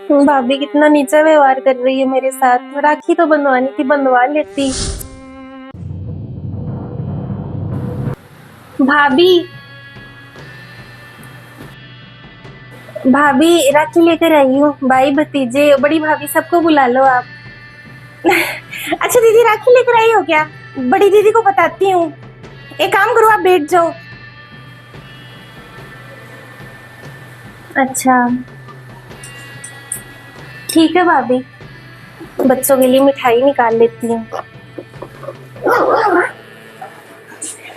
भाभी कितना नीचा व्यवहार कर रही है मेरे साथ। राखी तो बंधवानी थी, बंधवा लेती। भाभी, भाभी राखी लेकर आई हूँ। भाई, भतीजे, बड़ी भाभी सबको बुला लो आप। अच्छा दीदी, राखी लेकर आई हो क्या? बड़ी दीदी को बताती हूँ। एक काम करो, आप बैठ जाओ। अच्छा ठीक है भाभी, बच्चों के लिए मिठाई निकाल लेती हूँ।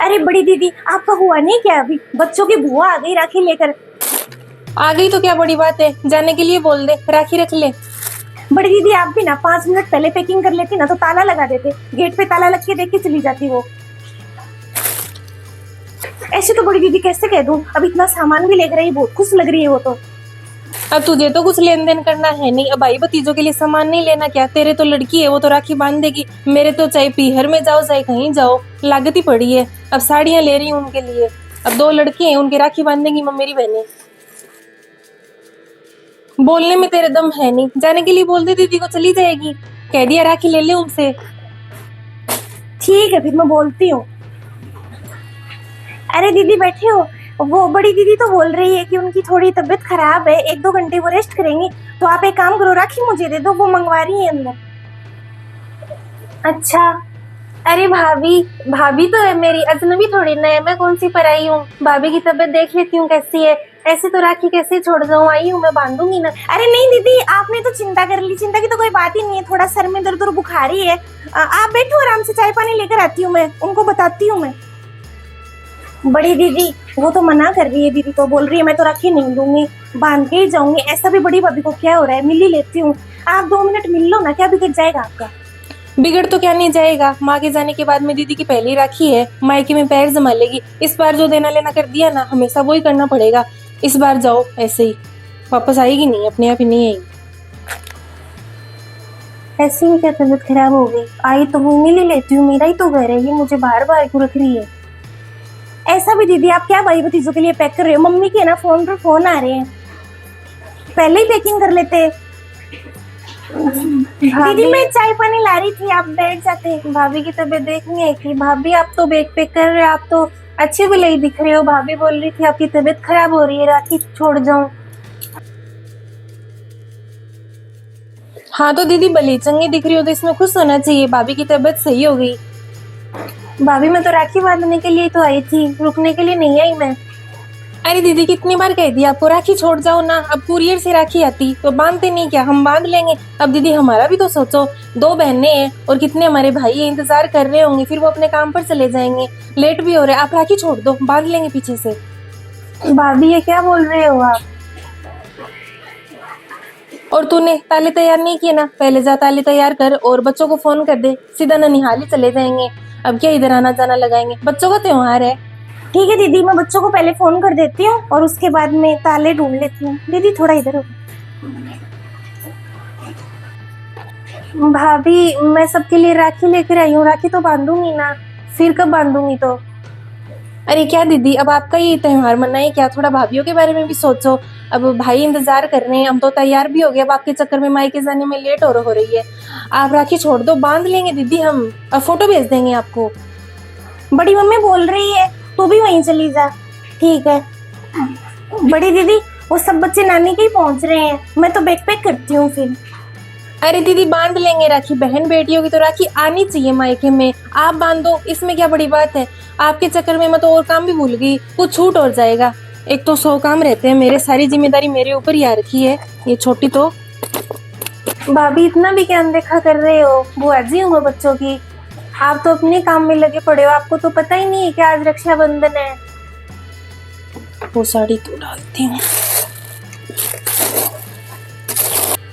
अरे बड़ी दीदी, आपका हुआ नहीं क्या? अभी बच्चों की बुआ आ गई राखी लेकर। आ गई तो क्या बड़ी बात है, जाने के लिए बोल दे, राखी रख ले। बड़ी दीदी, आप भी ना 5 मिनट पहले पैकिंग कर लेती ना तो ताला लगा देते। गेट पे ताला लग के देख के चली जाती वो। ऐसे तो बड़ी दीदी कैसे कह दूं, अब इतना सामान भी लेकर आई, बहुत खुश लग रही है वो तो। अब तुझे तो कुछ लेन देन करना है नहीं, अब भाई भतीजों के लिए सामान नहीं लेना क्या? तेरे तो लड़की है, वो तो राखी बांध देगी। मेरे तो चाहे पीहर में जाओ चाहे कहीं जाओ, लागत ही पड़ी है। अब साड़ियां ले रही हूँ उनके लिए। अब 2 लड़की हैं, उनके राखी बांधेंगी मेरी बहनें। बोलने में तेरे दम है नहीं, जाने के लिए बोल दे, दीदी को चली जाएगी। कह दिया राखी ले ले उनसे। ठीक है, फिर मैं बोलती हूँ। अरे दीदी बैठे हो? वो बड़ी दीदी तो बोल रही है कि उनकी थोड़ी तबीयत खराब है, 1-2 घंटे वो रेस्ट करेंगी। तो आप एक काम करो, राखी मुझे दे दो, वो मंगवा रही है अंदर। अच्छा। अरे भाभी, भाभी तो है मेरी, अजनबी थोड़ी ना है। मैं कौन सी पराई हूँ? भाभी की तबीयत देख लेती हूँ कैसी है। ऐसे तो राखी कैसे छोड़ जाऊँ, आई हूँ मैं, बांधूंगी ना। अरे नहीं दीदी, आपने तो चिंता कर ली। चिंता की तो कोई बात ही नहीं है, थोड़ा सर में दर्द और बुखार ही है। आप बैठो आराम से, चाय पानी लेकर आती हूँ मैं, उनको बताती हूँ मैं। बड़ी दीदी वो तो मना कर रही है, दीदी तो बोल रही है मैं तो राखी नहीं दूंगी, बांध के ही जाऊंगी। ऐसा भी बड़ी भाभी को क्या हो रहा है, मिल ही लेती हूँ। आप 2 मिनट मिल लो ना, क्या बिगड़ जाएगा आपका? बिगड़ तो क्या नहीं जाएगा, माँ के जाने के बाद में दीदी की पहली राखी है, मायके में पैर जमा लेगी। इस बार जो देना लेना कर दिया ना, हमेशा वो ही करना पड़ेगा। इस बार जाओ ऐसे ही, वापस आएगी नहीं, अपने आप ही नहीं आएगी। ऐसी में क्या तबीयत खराब हो गई? आई तो वो, मिल ही लेती हूँ, मेरा ही तो घर है, ये मुझे बार बार क्यों रख रही है? ऐसा भी दीदी, आप क्या भाई भतीजों के लिए पैक कर रहे हो? मम्मी के ना फोन पर फोन आ रहे हैं, पहले ही पैकिंग कर लेते। दीदी मैं चाय पानी ला रही थी, आप बैठ जाते। भाभी की तबीयत देखनी है कि? भाभी आप तो बैग पैक कर रहे हो, आप तो अच्छे भी नहीं दिख रहे हो। भाभी बोल रही थी आपकी तबीयत खराब हो रही है, राखी छोड़ जाऊं। हाँ तो दीदी भली चंगी दिख रही हो तो इसमें खुश होना चाहिए, भाभी की तबीयत सही हो गई। भाभी मैं तो राखी बांधने के लिए तो आई थी, रुकने के लिए नहीं आई मैं। अरे दीदी कितनी बार कह दिया आपको, राखी छोड़ जाओ ना। अब कुरियर से राखी आती तो बांधते नहीं क्या? हम बांध लेंगे। अब दीदी हमारा भी तो सोचो, 2 बहनें हैं और कितने हमारे भाई हैं, इंतजार कर रहे होंगे, फिर वो अपने काम पर चले जाएंगे, लेट भी हो रहे हैं। आप राखी छोड़ दो, बांध लेंगे पीछे से। भाभी ये क्या बोल रहे हो आप? और तूने ताले तैयार नहीं किए ना, पहले जा ताले तैयार कर और बच्चों को फोन कर दे, सीधा ननिहाल ही चले जाएंगे। अब क्या इधर आना जाना लगाएंगे, बच्चों का त्योहार है। ठीक है दीदी, मैं बच्चों को पहले फोन कर देती हूँ और उसके बाद में ताले ढूंढ लेती हूँ। दीदी थोड़ा इधर हो। भाभी मैं सबके लिए राखी लेकर आई हूँ, राखी तो बांधूंगी ना, फिर कब बांधूंगी तो? अरे क्या दीदी, अब आपका ये त्योहार मनाए क्या? थोड़ा भाभीियों के बारे में भी सोचो। अब भाई इंतजार कर रहे हैं, हम तो तैयार भी हो गए, अब आपके चक्कर में मायके जाने में लेट हो रही है। आप राखी छोड़ दो, बांध लेंगे दीदी हम, अब फोटो भेज देंगे आपको। बड़ी मम्मी बोल रही है तू भी वहीं चली जा। ठीक है बड़ी दीदी, वो सब बच्चे नानी के ही पहुंच रहे हैं, मैं तो बैग पैक करती हूँ फिर। अरे दीदी बांध लेंगे राखी, बहन बेटियों की तो राखी आनी चाहिए मायके में। आप बांध दो, इसमें क्या बड़ी बात है? आपके चक्कर में मैं तो और काम भी भूल गई, कुछ छूट और जाएगा। एक तो 100 काम रहते हैं मेरे, सारी जिम्मेदारी मेरे ऊपर ही आ रखी है, ये छोटी तो। भाभी इतना भी क्या अनदेखा कर रहे हो? बुआ जी हूँ मैं बच्चों की, आप तो अपने काम में लगे पड़े हो, आपको तो पता ही नहीं है कि आज रक्षाबंधन है। वो साड़ी तो डालती हूँ।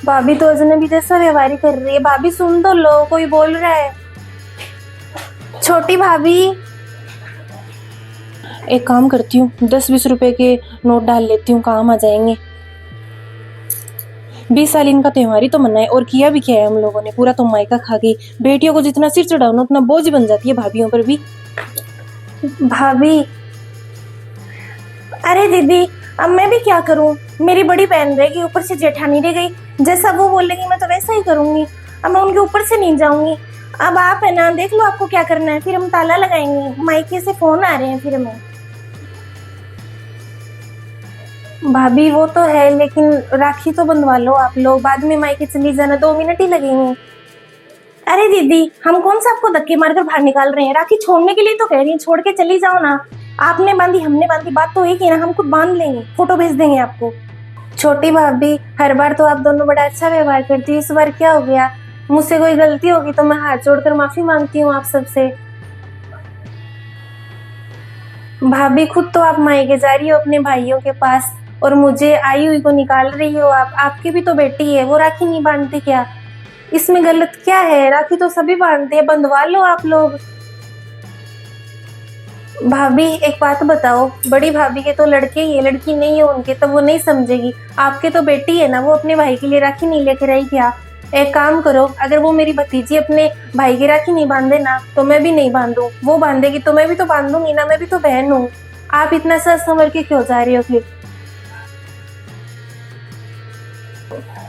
भाभी तो अजनबी जैसा व्यवहार ही कर रही है। भाभी सुन तो लो, कोई बोल रहा है। छोटी भाभी, एक काम करती हूँ, 10-20 रुपए के नोट डाल लेती हूँ, काम आ जाएंगे। 20 साल इनका त्योहार ही तो मनाए, और किया भी क्या है हम लोगों ने, पूरा तो मायका खा गई। बेटियों को जितना सिर चढ़ाओ ना उतना बोझ बन जाती है भाभीियों पर भी। भाभी, अरे दीदी अब मैं भी क्या करूं? मेरी बड़ी बहन रहेगी, ऊपर से जेठानी रह गई। जैसा वो बोलेगी मैं तो वैसा ही करूंगी। अब मैं उनके ऊपर से नहीं जाऊंगी। अब आप है ना, देख लो आपको क्या करना है, फिर हम ताला लगाएंगे। मायके से फोन आ रहे हैं फिर हमें। भाभी वो तो है, लेकिन राखी तो बंधवा लो आप लोग, बाद में मायके चली जाना, 2 मिनट ही लगेंगे। अरे दीदी, हम कौन सा आपको धक्के मारकर बाहर निकाल रहे हैं? राखी छोड़ने के लिए तो कह रही हैं, छोड़ के चली जाओ ना। आपने बांधी, हमने बांधी, बात तो एक ही है ना। हम खुद बांध लेंगे, फोटो भेज देंगे आपको। छोटी भाभी, हर बार तो आप दोनों बड़ा अच्छा व्यवहार करती हो, इस बार क्या हो गया? मुझसे कोई गलती होगी तो मैं हाथ जोड़कर माफी मांगती हूँ आप सबसे। भाभी, खुद तो आप मायके जा रही हो अपने भाइयों के पास, और मुझे आई हुई को निकाल रही हो आप। आपकी भी तो बेटी है, वो राखी नहीं बांधती क्या? इसमें गलत क्या है? राखी तो सभी बांधते हैं, बंधवा लो आप लोग। भाभी एक बात बताओ, बड़ी भाभी के तो लड़के ही है, लड़की नहीं है उनके, तो वो नहीं समझेगी। आपके तो बेटी है ना, वो अपने भाई के लिए राखी नहीं लेकर आई क्या? एक काम करो, अगर वो मेरी भतीजी अपने भाई की राखी नहीं बांधे ना, तो मैं भी नहीं बांधू। वो बांधेगी तो मैं भी तो बांधूंगी ना, मैं भी तो बहन हूँ। आप इतना सच समझ के क्यों जा रही हो फिर?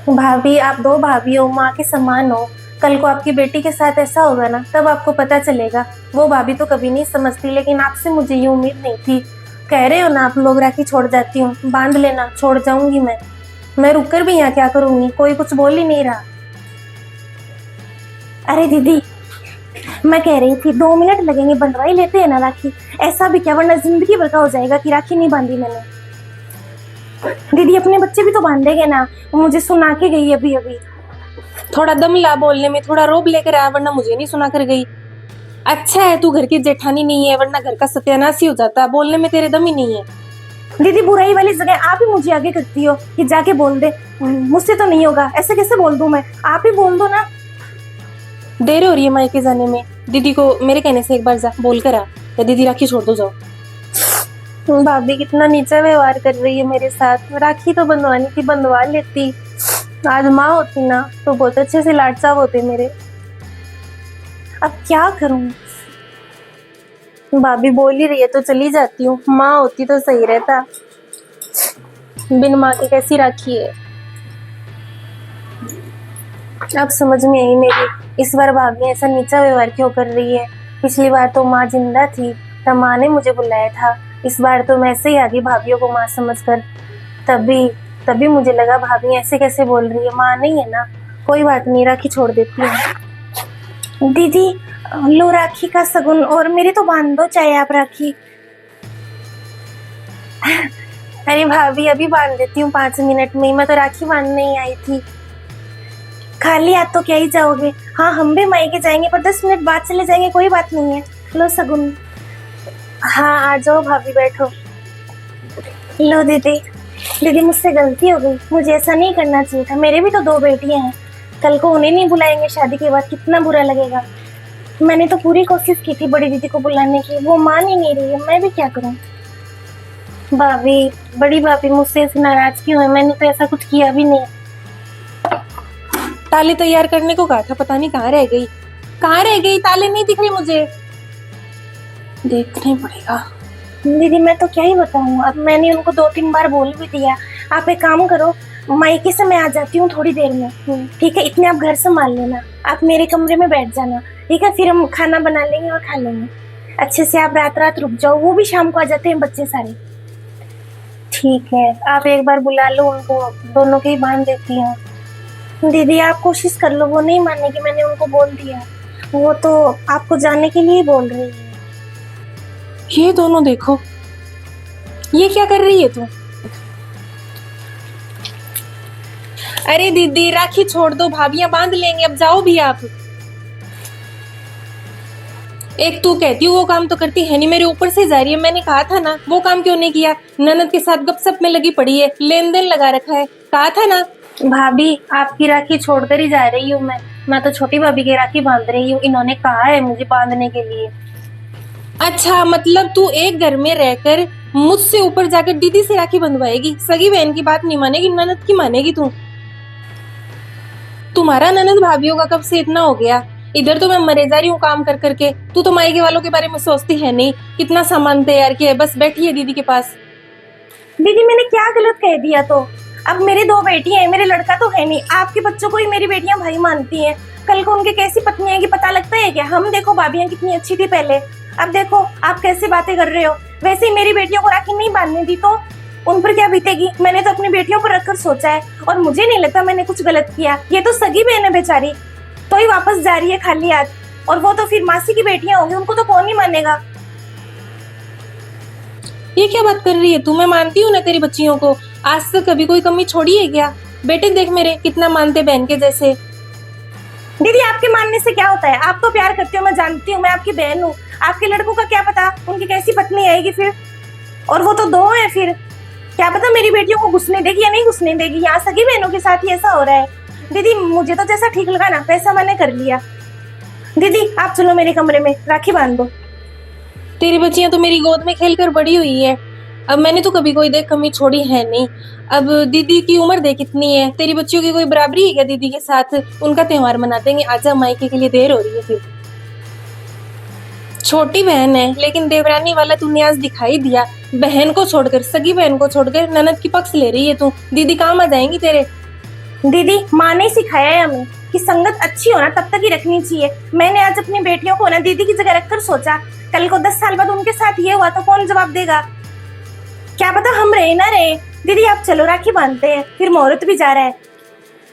भाभी, आप 2 भाभी हो, माँ के समान हो। कल को आपकी बेटी के साथ ऐसा होगा ना, तब आपको पता चलेगा। वो भाभी तो कभी नहीं समझती, लेकिन आपसे मुझे ये उम्मीद नहीं थी। कह रहे हो ना आप लोग, राखी छोड़ जाती हूँ, बांध लेना, छोड़ जाऊंगी मैं रुक कर भी यहाँ क्या करूंगी? कोई कुछ बोल ही नहीं रहा। अरे दीदी, मैं कह रही थी 2 मिनट लगेंगे, बंधवा ही लेते हैं ना राखी। ऐसा भी क्या, वरना जिंदगी भर का हो जाएगा कि राखी नहीं बांधी मैंने। दीदी, अपने बच्चे भी तो बांधेंगे ना, वो मुझे सुना के गई अभी अभी। थोड़ा दम ला बोलने में, थोड़ा रोब लेकर आया, वरना मुझे नहीं सुना कर गई। अच्छा है तू घर की जेठानी नहीं है, वरना घर का सत्यानाश ही हो जाता। बोलने में तेरे दम ही नहीं है। दीदी, बुराई वाली जगह आप ही मुझे आगे करती हो कि जाके बोल दे। मुझसे तो नहीं होगा, ऐसे कैसे बोल दूं मैं? आप ही बोल दो ना। देर हो रही है मायके जाने में। दीदी को मेरे कहने से एक बार जा बोल कर आ, या दीदी राखी छोड़ दो, जाओ। भाभी कितना नीचा व्यवहार कर रही है मेरे साथ। राखी तो बंधवानी थी, बंधवा लेती। आज माँ होती ना तो बहुत अच्छे से लाड चाव होते मेरे। अब क्या करूं? भाभी बोल ही रही है तो चली जाती हूँ। माँ होती तो सही रहता। बिन माँ के कैसी राखी है? अब समझ में आई मेरी, इस बार भाभी ऐसा नीचा व्यवहार क्यों कर रही है। पिछली बार तो माँ जिंदा थी तब माँ ने मुझे बुलाया था, इस बार तो मैं ऐसे ही आगे भाभियों को माँ समझकर। तभी मुझे लगा भाभी ऐसे कैसे बोल रही है, माँ नहीं है ना। कोई बात नहीं, राखी छोड़ देती हूँ। दीदी, लो राखी का सगुन, और मेरी तो बांध दो चाहे आप राखी। अरे भाभी, अभी बांध देती हूँ 5 मिनट में ही, मैं तो राखी बांधने ही आई थी। खाली हाथ तो क्या ही जाओगे? हाँ, हम भी मायके जाएंगे, पर 10 मिनट बाद चले जाएंगे, कोई बात नहीं है। लो सगुन। हाँ, आ जाओ भाभी, बैठो। लो दीदी, मुझसे गलती हो गई, मुझे ऐसा नहीं करना चाहिए था। मेरे भी तो 2 बेटियां हैं, कल को उन्हें नहीं बुलाएंगे शादी के बाद, कितना बुरा लगेगा। मैंने तो पूरी कोशिश की थी बड़ी दीदी को बुलाने की, वो मान ही नहीं रही है, मैं भी क्या करूं? भाभी, बड़ी भाभी मुझसे ऐसे नाराज क्यों है? मैंने तो ऐसा कुछ किया भी नहीं। ताले तैयार करने को कहा था, पता नहीं कहाँ रह गई। कहाँ रह गई? ताले नहीं दिख रहे मुझे, देखना ही पड़ेगा। दीदी, मैं तो क्या ही बताऊं, अब मैंने उनको 2-3 बार बोल भी दिया। आप एक काम करो, मायके से मैं आ जाती हूँ थोड़ी देर में, ठीक है? इतने आप घर संभाल लेना, आप मेरे कमरे में बैठ जाना, ठीक है? फिर हम खाना बना लेंगे और खा लेंगे अच्छे से। आप रात रुक जाओ, वो भी शाम को आ जाते हैं बच्चे सारे। ठीक है, आप एक बार बुला लो उनको, दोनों के ही बांध देती हूँ। दीदी, आप कोशिश कर लो, वो नहीं मानेगी, मैंने उनको बोल दिया। वो तो आपको जाने के लिए बोल रही है। ये दोनों देखो, ये क्या कर रही है तू? अरे दीदी, राखी छोड़ दो, भाभियां बांध लेंगे, अब जाओ भी आप। एक तू कहती हूँ वो काम तो करती है नहीं, मेरे ऊपर से जा रही है। मैंने कहा था ना, वो काम क्यों नहीं किया? ननद के साथ गपशप में लगी पड़ी है, लेन देन लगा रखा है, कहा था ना। भाभी, आपकी राखी छोड़कर ही जा रही हूँ मैं तो छोटी भाभी की राखी बांध रही हूँ, इन्होंने कहा है मुझे बांधने के लिए। अच्छा, मतलब तू एक घर में रहकर मुझसे ऊपर जाकर दीदी से राखी बंधवाएगी? सगी बहन की बात नहीं मानेगी, ननद की मानेगी तू? तुम्हारा ननद भाभीयों का कब से इतना हो गया? इधर तो मैं मरे जा रही हूँ काम कर करके, तू तो मायके वालों के बारे में सोचती है नहीं। कितना सामान तैयार किया है, बस बैठी है दीदी के पास। दीदी मैंने क्या गलत कह दिया? तो अब मेरी दो बेटियां हैं, मेरे लड़का तो है नहीं, आपके बच्चों को ही मेरी बेटियां भाई मानती हैं। कल को उनके कैसी पत्नी आएगी पता लगता है क्या? हम देखो भाभियां कितनी अच्छी थी पहले, अब देखो आप कैसे बातें कर रहे हो। वैसे ही मेरी बेटियों को राखी नहीं बांधने दी तो उन पर क्या बीतेगी? मैंने तो अपनी बेटियों पर रखकर सोचा है और मुझे नहीं लगता मैंने कुछ गलत किया। ये तो सगी बहन है बेचारी, तो ही वापस जा रही है खाली हाथ, और वो तो फिर मासी की बेटियां होंगी, उनको तो कौन ही मानेगा। ये क्या बात कर रही है तू? मैं मानती हूँ ना तेरी बच्चियों को, आज तक कभी कोई कमी छोड़ी है क्या? बेटे देख मेरे कितना मानते बहन के जैसे। दीदी आपके मानने से क्या होता है? आप तो प्यार करते हो, मैं जानती हूँ, मैं आपकी बहन हूँ। आपके लड़कों का क्या पता उनकी कैसी पत्नी आएगी फिर, और वो तो दो है, फिर क्या पता मेरी बेटियों को घुसने देगी या नहीं घुसने देगी। यहाँ सगी बहनों के साथ ही ऐसा हो रहा है। दीदी मुझे तो जैसा ठीक लगा ना वैसा मैंने कर लिया। दीदी आप चलो मेरे कमरे में, राखी बांध दो। तेरी बच्चियां तो मेरी गोद में खेल कर बड़ी हुई है, अब मैंने तो कभी कोई देख कमी छोड़ी है नहीं। अब दीदी की उम्र देख कितनी है, तेरी बच्चियों की कोई बराबरी है क्या दीदी के साथ? उनका त्योहार मना देंगे, आजा मायके के लिए देर हो रही है फिर। छोटी बहन है लेकिन देवरानी वाला तूने आज दिखाई दिया। बहन को छोड़कर, सगी बहन को छोड़कर ननद की पक्ष ले रही है तू। दीदी काम आ जाएंगी तेरे। दीदी माँ ने सिखाया है हमें कि संगत अच्छी होना तब तक ही रखनी चाहिए। मैंने आज अपनी बेटियों को ना दीदी की जगह रखकर सोचा, कल को 10 साल बाद उनके साथ ये हुआ तो कौन जवाब देगा? क्या पता हम रहे ना रहे। दीदी आप चलो राखी बांधते हैं, फिर मुहूर्त भी जा रहा है।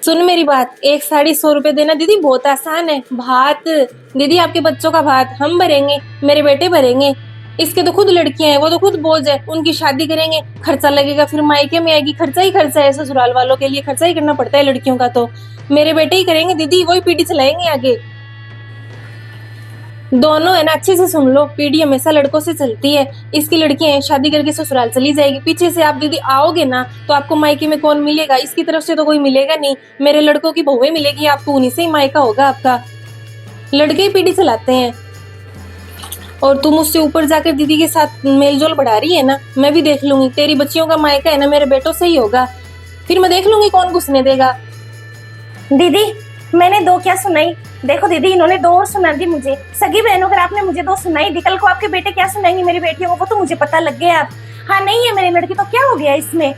सुन मेरी बात, एक साड़ी 100 रुपए देना दीदी बहुत आसान है। भात दीदी आपके बच्चों का भात हम भरेंगे, मेरे बेटे भरेंगे। इसके तो खुद लड़कियां हैं, वो तो खुद बोझ है, उनकी शादी करेंगे, खर्चा लगेगा, फिर मायके में आएगी, खर्चा ही खर्चा है। ससुराल वालों के लिए खर्चा ही करना पड़ता है लड़कियों का, तो मेरे बेटे ही करेंगे दीदी, वही पीढ़ी चलाएंगे आगे। दोनों है ना, अच्छे से सुन लो, पीढ़ी हमेशा लड़कों से चलती है। इसकी लड़कियां हैं, शादी करके ससुराल चली जाएगी, पीछे से आप दीदी आओगे ना तो आपको मायके में कौन मिलेगा? इसकी तरफ से तो कोई मिलेगा नहीं, मेरे लड़कों की बहुएं मिलेगी आपको, उन्हीं से ही मायका होगा आपका। लड़के ही पीढ़ी चलाते हैं, और तुम उससे ऊपर जाकर दीदी के साथ मेलजोल बढ़ा रही है ना। मैं भी देख लूंगी, तेरी बच्चियों का मायका है ना मेरे बेटों से ही होगा, फिर मैं देख लूंगी कौन घुसने देगा। दीदी मैंने दो क्या सुनाई? देखो दीदी इन्होंने दो और सुना दी मुझे, सगी बहनों कर आपने मुझे दो सुनाई दी, कल को आपके बेटे क्या सुनाएंगे मेरी बेटियों को वो तो मुझे पता लग गया। आप हाँ नहीं है मेरी लड़की तो क्या हो गया इसमें?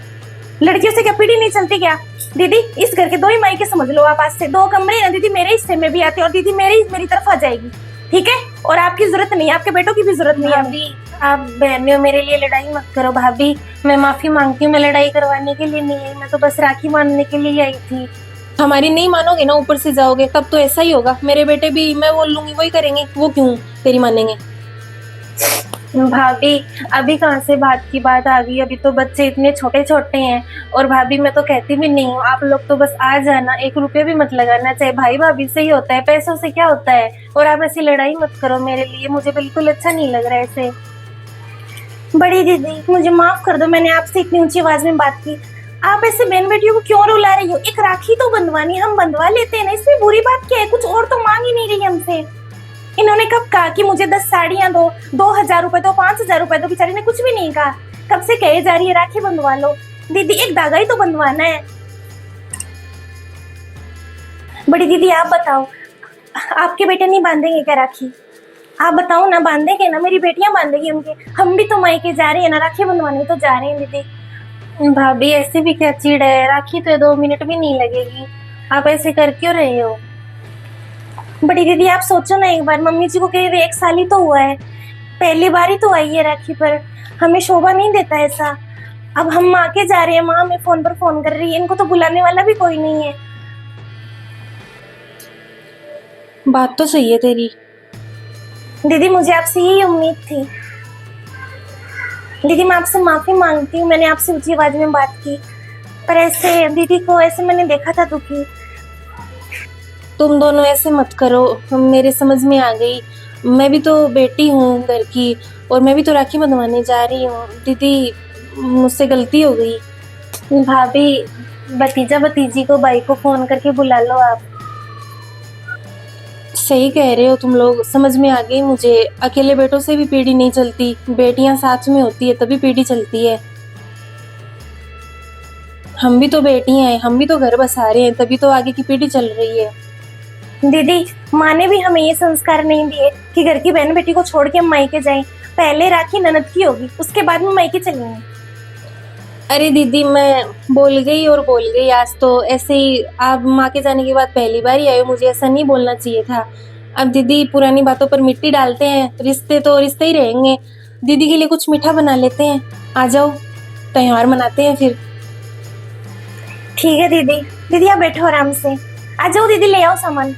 लड़कियों से क्या पीढ़ी नहीं चलती क्या? दीदी इस घर के दो ही मायके समझ लो आप, आज से 2 कमरे ना दीदी मेरे हिस्से में भी आते और दीदी मेरी तरफ आ जाएगी, ठीक है? और आपकी जरूरत नहीं, आपके बेटों की भी जरूरत नहीं है। भाभी आप बहन हो, मेरे लिए लड़ाई मत करो भाभी, मैं माफी मांगती हूँ, मैं लड़ाई करवाने के लिए नहीं आई, मैं तो बस राखी बांधने के लिए आई थी। हमारी नहीं मानोगे ना, ऊपर से जाओगे तब तो ऐसा ही होगा। मेरे बेटे भी मैं बोल लूंगी वही करेंगे, वो क्यों तेरी मानेंगे? भाभी अभी कहाँ से बात की बात आ गई? अभी तो बच्चे इतने छोटे छोटे हैं, और भाभी मैं तो कहती भी नहीं हूँ, आप लोग तो बस आ जाना, 1 रुपया भी मत लगाना, चाहे भाई भाभी से ही होता है, पैसों से क्या होता है। और आप ऐसी लड़ाई मत करो मेरे लिए, मुझे बिल्कुल अच्छा नहीं लग रहा है ऐसे। बड़ी दीदी मुझे माफ कर दो, मैंने आपसे इतनी ऊंची आवाज में बात की। आप ऐसे बहन बेटियों को क्यों रुला रही हो? एक राखी तो बंधवानी, हम बंधवा लेते हैं ना, इसमें बुरी बात क्या है? कुछ और तो मांग ही नहीं रही हमसे। इन्होंने कब कहा कि मुझे 10 साड़ियां दो, 2000 रुपए दो, 5000 रुपए दो? बेचारी ने कुछ भी नहीं कहा, कब से कहे जा रही है राखी बंधवा लो। दीदी एक धागा ही तो बंधवाना है। बड़ी दीदी आप बताओ, आपके बेटे नहीं बांधेंगे क्या राखी? आप बताओ ना, बांधेंगे ना? मेरी बेटियां बांधेगी उनके, हम भी तो मायके जा रहे हैं ना, राखी बंधवाने तो जा रहे हैं। दीदी भाभी ऐसे भी क्या चिड़ है, राखी तो 2 मिनट भी नहीं लगेगी, आप ऐसे कर क्यों रहे हो? बड़ी दीदी आप सोचो ना एक बार, मम्मी जी को करीब 1 साल ही तो हुआ है, पहली बार ही तो आई है राखी पर, हमें शोभा नहीं देता ऐसा। अब हम माँ के जा रहे हैं, माँ हमें फोन पर फोन कर रही है, इनको तो बुलाने वाला भी कोई नहीं है। बात तो सही है तेरी। दीदी मुझे आपसे यही उम्मीद थी। दीदी मैं आपसे माफी मांगती हूँ, मैंने आपसे ऊंची आवाज में बात की, पर ऐसे दीदी को ऐसे मैंने देखा था दुखी। तुम दोनों ऐसे मत करो, मेरे समझ में आ गई, मैं भी तो बेटी हूँ घर की, और मैं भी तो राखी बंधवाने जा रही हूँ। दीदी मुझसे गलती हो गई। भाभी भतीजा भतीजी को भाई को फोन करके बुला लो आप। सही कह रहे हो तुम लोग, समझ में आ गई मुझे, अकेले बेटों से भी पीढ़ी नहीं चलती, बेटियां साथ में होती है तभी पीढ़ी चलती है। हम भी तो बेटियां हैं, हम भी तो घर बसा रहे हैं, तभी तो आगे की पीढ़ी चल रही है। दीदी माँ ने भी हमें ये संस्कार नहीं दिए कि घर की बहन बेटी को छोड़ के हम मायके जाएं। पहले राखी ननद की होगी, उसके बाद में मायके चलेंगे। अरे दीदी, मैं बोल गई और बोल गई। आज तो ऐसे ही आप माँ के जाने के बाद पहली बार ही आए हो, मुझे ऐसा नहीं बोलना चाहिए था। अब दीदी पुरानी बातों पर मिट्टी डालते हैं, रिश्ते तो रिश्ते ही रहेंगे। दीदी के लिए कुछ मीठा बना लेते हैं, आ जाओ, त्योहार मनाते हैं फिर। ठीक है दीदी। दीदी आप बैठो आराम से। आ जाओ दीदी, ले आओ सामान।